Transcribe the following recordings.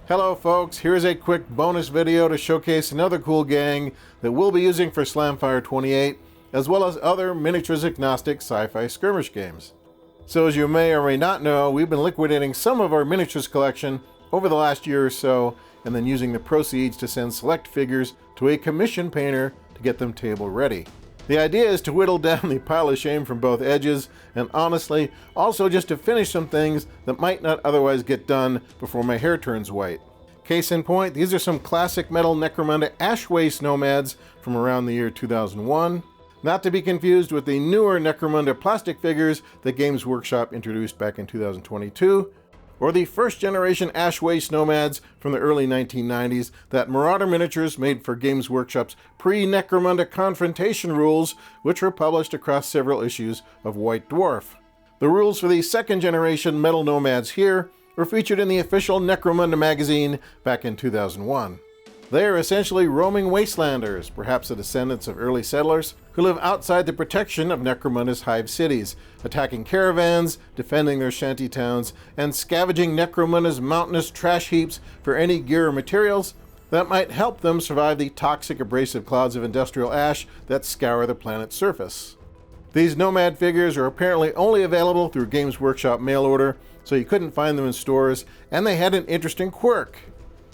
Hello folks, here's a quick bonus video to showcase another cool gang that we'll be using for Slamfire 28, as well as other miniatures agnostic sci-fi skirmish games. So as you may or may not know, we've been liquidating some of our miniatures collection over the last year or so, and then using the proceeds to send select figures to a commission painter to get them table ready. The idea is to whittle down the pile of shame from both edges, and honestly, also just to finish some things that might not otherwise get done before my hair turns white. Case in point, these are some classic metal Necromunda Ash Wastes Nomads from around the year 2001, not to be confused with the newer Necromunda plastic figures that Games Workshop introduced back in 2022, or the first generation Ash Wastes Nomads from the early 1990s that Marauder Miniatures made for Games Workshop's pre-Necromunda Confrontation rules, which were published across several issues of White Dwarf. The rules for the second generation metal Nomads here were featured in the official Necromunda magazine back in 2001. They are essentially roaming wastelanders, perhaps the descendants of early settlers, who live outside the protection of Necromunda's hive cities, attacking caravans, defending their shanty towns, and scavenging Necromunda's mountainous trash heaps for any gear or materials that might help them survive the toxic abrasive clouds of industrial ash that scour the planet's surface. These Nomad figures are apparently only available through Games Workshop mail order, so you couldn't find them in stores, and they had an interesting quirk.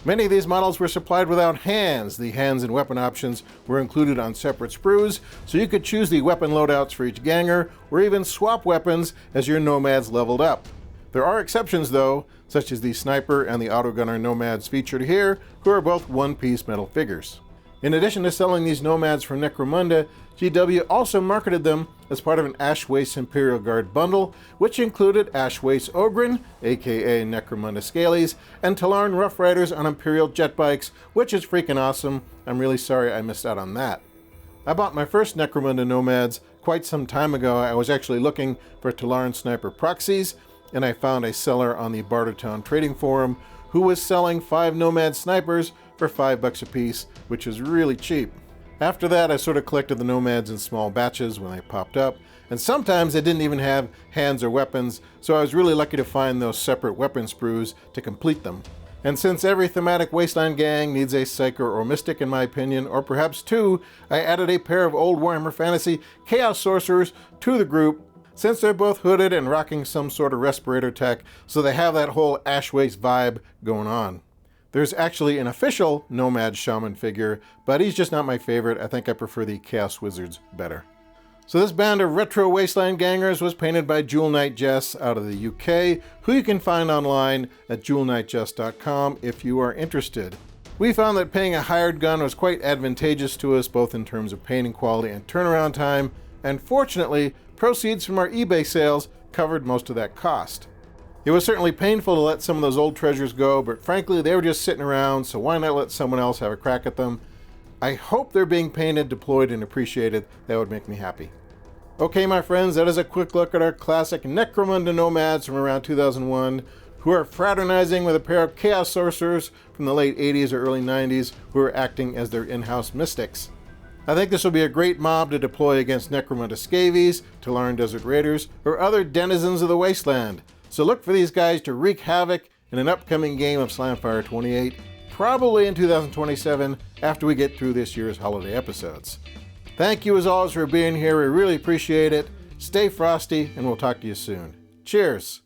Many of these models were supplied without hands. The hands and weapon options were included on separate sprues, so you could choose the weapon loadouts for each ganger, or even swap weapons as your Nomads leveled up. There are exceptions though, such as the Sniper and the Autogunner Nomads featured here, who are both one-piece metal figures. In addition to selling these Nomads from Necromunda, GW also marketed them as part of an Ash Wastes Imperial Guard bundle, which included Ash Wastes Ogryn, aka Necromunda Scalies, and Talarn Rough Riders on Imperial jet bikes, which is freaking awesome. I'm really sorry I missed out on that. I bought my first Necromunda Nomads quite some time ago. I was actually looking for Talarn Sniper proxies, and I found a seller on the Bartertown trading forum who was selling 5 Nomad Snipers for $5 a piece, which is really cheap. After that, I sort of collected the Nomads in small batches when they popped up, and sometimes they didn't even have hands or weapons, so I was really lucky to find those separate weapon sprues to complete them. And since every thematic Wasteland gang needs a Psyker or Mystic in my opinion, or perhaps two, I added a pair of old Warhammer Fantasy Chaos Sorcerers to the group, since they're both hooded and rocking some sort of respirator tech, so they have that whole Ash Waste vibe going on. There's actually an official Nomad Shaman figure, but he's just not my favorite. I think I prefer the Chaos Wizards better. So this band of retro Wasteland gangers was painted by Jewel Knight Jess out of the UK, who you can find online at jewelknightjess.com if you are interested. We found that paying a hired gun was quite advantageous to us, both in terms of painting quality and turnaround time, and fortunately, proceeds from our eBay sales covered most of that cost. It was certainly painful to let some of those old treasures go, but frankly, they were just sitting around, so why not let someone else have a crack at them? I hope they're being painted, deployed, and appreciated. That would make me happy. Okay, my friends, that is a quick look at our classic Necromunda Nomads from around 2001, who are fraternizing with a pair of Chaos Sorcerers from the late 80s or early 90s, who are acting as their in-house mystics. I think this will be a great mob to deploy against Necromunda Scavies, Talarn Desert Raiders, or other denizens of the Wasteland. So look for these guys to wreak havoc in an upcoming game of Slamfire 28, probably in 2027 after we get through this year's holiday episodes. Thank you as always for being here. We really appreciate it. Stay frosty, and we'll talk to you soon. Cheers!